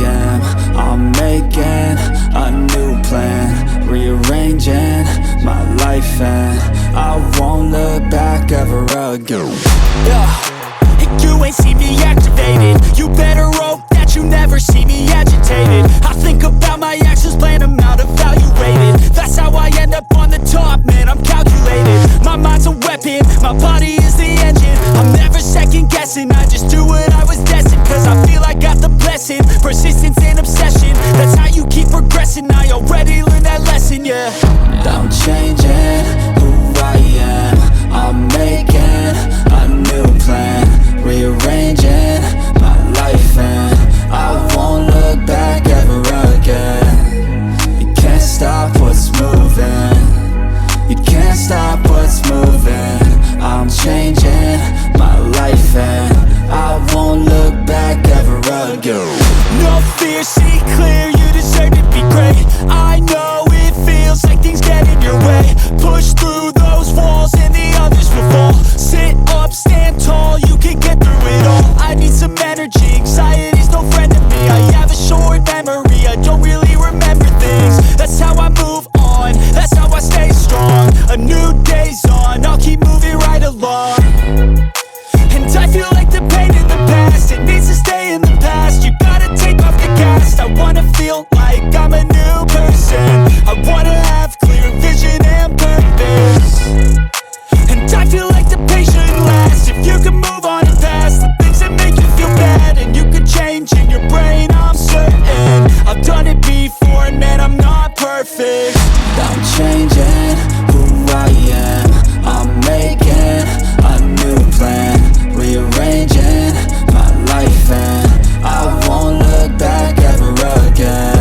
am. I'm making a new plan, rearranging my life, and I won't look back ever again. You ain't see me activated. You better hope that you never see me agitated. I think about my actions, plan them out, evaluated. That's how I end up on the top, man, I'm calculated. My mind's a weapon, my body is the engine. I'm never second guessing, I just do what I was destined. Cause I feel I got the blessing, persistence and obsession. That's how you keep progressing, I already learned that lesson, yeah. I'm changing who I am. I'm making a new plan, rearranging my life, and I won't look back ever again. You can't stop what's moving, you can't stop what's moving. I'm changing my life, and I won't look back ever again. No fear, see clear, you deserve to be great. I know it feels like things get in your way. Push through those walls and the others will fall. Sit up, stand tall, you can get through it all. I need some energy, anxiety's no friend to me. I have a short memory, I don't really remember things. That's how I move on, that's how I stay strong. A new day's on, I'll keep moving right along. And I feel like the pain in the past, it needs to stay in the past. You gotta take off the gas. I wanna feel like I'm a new person. I wanna have clear vision and purpose. And I feel like the pain shouldn't last. If you can move on and past the things that make you feel bad, and you could change in your brain, I'm certain. I've done it before, and man, I'm not perfect. I'm changing who I am. I'm making a new plan, rearranging my life, and I won't look back ever again.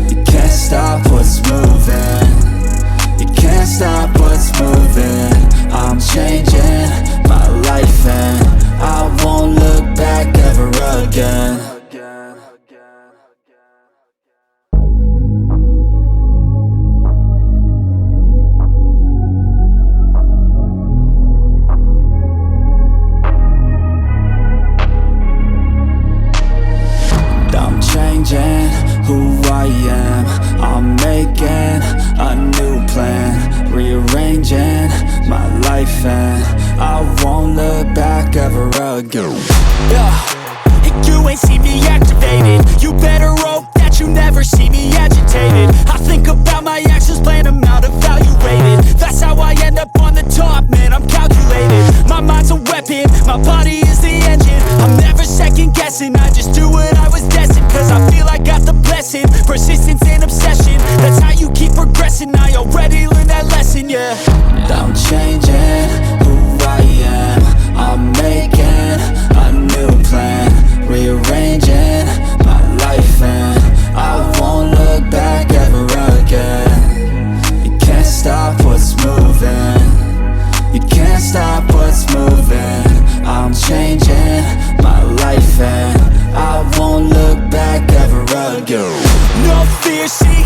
You can't stop what's moving, you can't stop what's moving. I'm changing my life, and I won't look back ever again. I'm changing who I am. I'm making a new plan, rearranging my life, and I won't look back ever again. You ain't see me activated. You better hope that you never see me agitated. I think about my actions, plan them out, evaluated. That's how I end up on the top, man, I'm calculated. My mind's a weapon, my body is the engine. I'm never second guessing, I just do what I was destined. Cause I feel I got the blessing, persistence and obsession. That's how you keep progressing, I already learned that lesson, yeah. I'm changing who I am. I'm making a new plan, rearranging my life, and I won't look back ever again. You can't stop what's moving, you can't stop what's moving. I'm changing my life, and I won't look back ever again. No fear, see